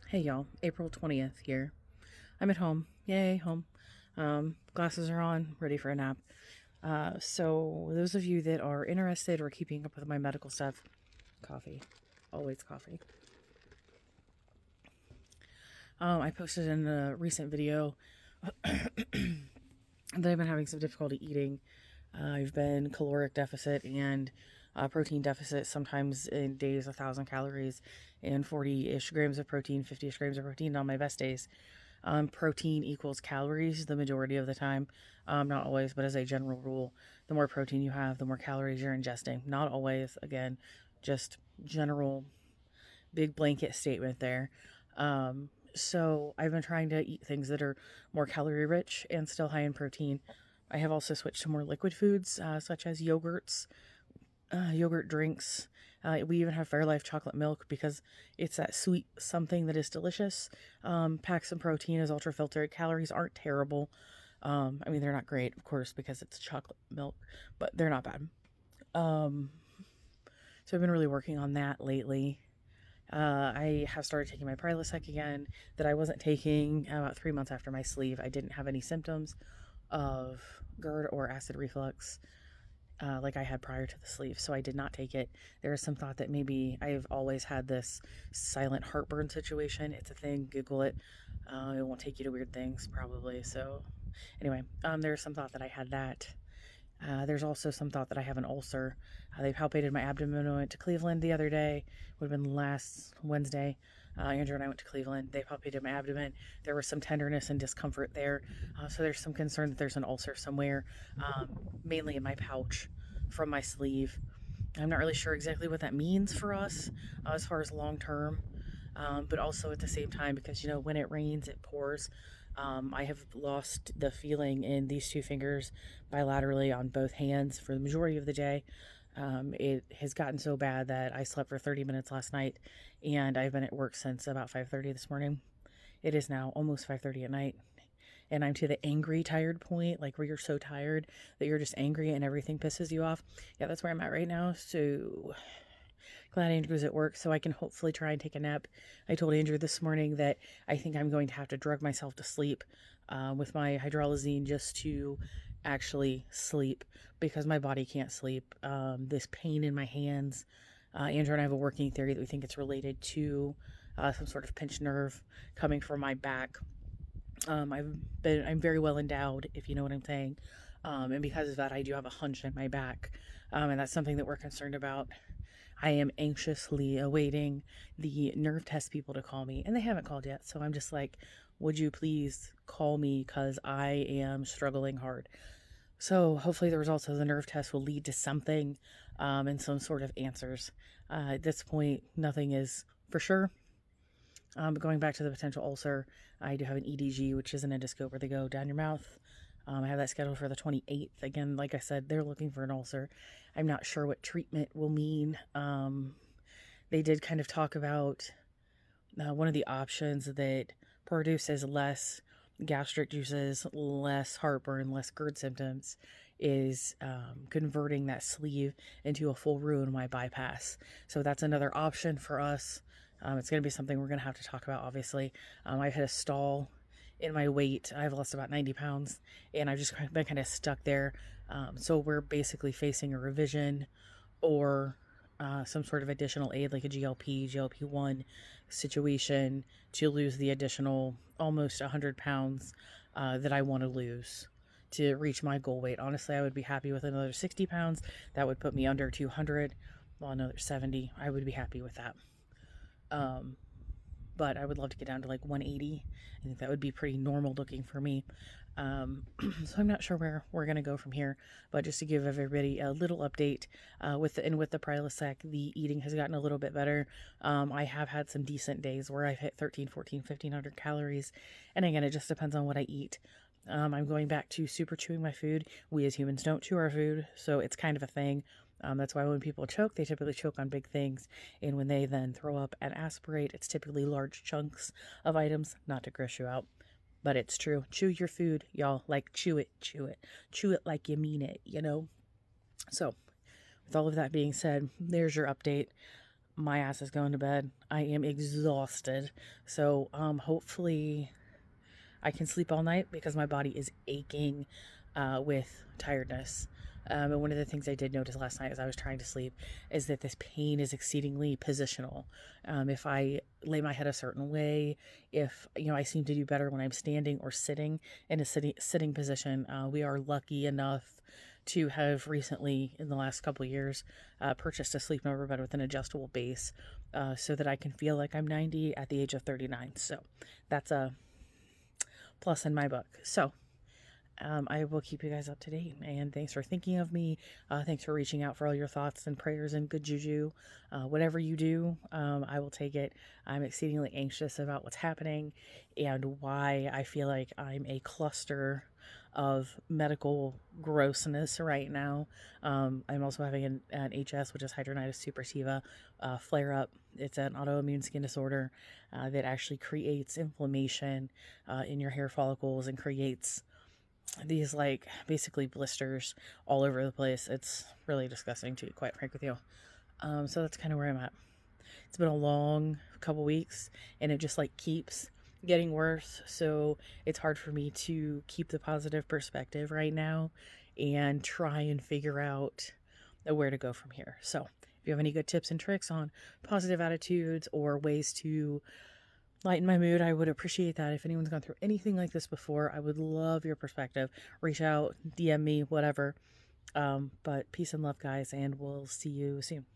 Hey y'all, April 20th here. I'm at home. Yay, home. Glasses are on, ready for a nap. So, those of you that are interested or keeping up with my medical stuff, coffee. Always coffee. I posted in a recent video that I've been having some difficulty eating. I've been caloric deficit and protein deficit, sometimes in days 1,000 calories and 40-ish grams of protein, 50-ish grams of protein on my best days. Protein equals calories the majority of the time. Not always, but as a general rule, the more protein you have, the more calories you're ingesting. Not always, again, just general big blanket statement there. So I've been trying to eat things that are more calorie rich and still high in protein. I have also switched to more liquid foods, such as yogurts, yogurt drinks. We even have Fairlife chocolate milk because it's that sweet something that is delicious. Packs some protein is ultra filtered. Calories aren't terrible. I mean, they're not great, of course, because it's chocolate milk, but they're not bad. So I've been really working on that lately. I have started taking my Prilosec again that I wasn't taking about 3 months after my sleeve. I didn't have any symptoms of GERD or acid reflux like I had prior to the sleeve, so I did not take it. There is some thought that maybe I've always had this silent heartburn situation. It's a thing, Google it. It won't take you to weird things, probably. So, anyway, there's some thought that I had that. There's also some thought that I have an ulcer. They palpated my abdomen when I went to Cleveland the other day. Would have been last Wednesday. Andrew and I went to Cleveland. They palpated my abdomen. There was some tenderness and discomfort there. So there's some concern that there's an ulcer somewhere, mainly in my pouch from my sleeve. I'm not really sure exactly what that means for us as far as long term, but also at the same time, because when it rains, it pours. I have lost the feeling in these two fingers bilaterally on both hands for the majority of the day. It has gotten so bad that I slept for 30 minutes last night, and I've been at work since about 5:30 this morning. It is now almost 5:30 at night, and I'm to the angry tired point, like where you're so tired that you're just angry and everything pisses you off. Yeah, that's where I'm at right now. So glad Andrew's at work so I can hopefully try and take a nap. I told Andrew this morning that I think I'm going to have to drug myself to sleep with my hydralazine just to actually sleep because my body can't sleep. This pain in my hands. Andrew and I have a working theory that we think it's related to some sort of pinched nerve coming from my back. I'm very well endowed, if you know what I'm saying. And because of that, I do have a hunch in my back. And that's something that we're concerned about. I am anxiously awaiting the nerve test people to call me, and they haven't called yet. So I'm just like, would you please call me? Because I am struggling hard. So hopefully the results of the nerve test will lead to something and some sort of answers. At this point, nothing is for sure. But going back to the potential ulcer, I do have an EDG, which is an endoscope where they go down your mouth. I have that scheduled for the 28th. Again, like I said, they're looking for an ulcer. I'm not sure what treatment will mean. They did kind of talk about one of the options that produces less gastric juices, less heartburn, less GERD symptoms is converting that sleeve into a full Roux-en-Y bypass. So that's another option for us. It's going to be something we're going to have to talk about, obviously. I've hit a stall in my weight. I've lost about 90 pounds, and I've just been kind of stuck there. So we're basically facing a revision or some sort of additional aid, like a GLP-1 situation to lose the additional almost 100 pounds that I want to lose to reach my goal weight. Honestly, I would be happy with another 60 pounds. That would put me under 200. Well, another 70. I would be happy with that. Um, but I would love to get down to like 180. I think that would be pretty normal looking for me. So I'm not sure where we're going to go from here, but just to give everybody a little update, with the Prilosec, the eating has gotten a little bit better. I have had some decent days where I've hit 13, 14, 1500 calories. And again, it just depends on what I eat. I'm going back to super chewing my food. We as humans don't chew our food, so it's kind of a thing. That's why when people choke, they typically choke on big things. And when they then throw up and aspirate, it's typically large chunks of items, not to gross you out. But it's true. Chew your food, y'all. Like, chew it, chew it. Chew it like you mean it, you know? So, with all of that being said, there's your update. my ass is going to bed. I am exhausted. So, hopefully I can sleep all night because my body is aching with tiredness. And one of the things I did notice last night as I was trying to sleep is that this pain is exceedingly positional. If I lay my head a certain way, if I seem to do better when I'm standing or sitting in a sitting position. We are lucky enough to have recently, in the last couple of years, purchased a sleep number bed with an adjustable base, so that I can feel like I'm 90 at the age of 39. So that's a plus in my book. So I will keep you guys up to date. And thanks for thinking of me. Thanks for reaching out for all your thoughts and prayers and good juju. Whatever you do, I will take it. I'm exceedingly anxious about what's happening and why I feel like I'm a cluster of medical grossness right now. I'm also having an HS, which is hidradenitis suppurativa, flare up. It's an autoimmune skin disorder that actually creates inflammation in your hair follicles and creates these like basically blisters all over the place. It's really disgusting to be quite frank with you. So that's kind of where I'm at. It's been a long couple weeks and it just like keeps getting worse. So it's hard for me to keep the positive perspective right now and try and figure out where to go from here. So if you have any good tips and tricks on positive attitudes or ways to lighten my mood, I would appreciate that. If anyone's gone through anything like this before, I would love your perspective. Reach out, DM me, whatever. But peace and love, guys, and we'll see you soon.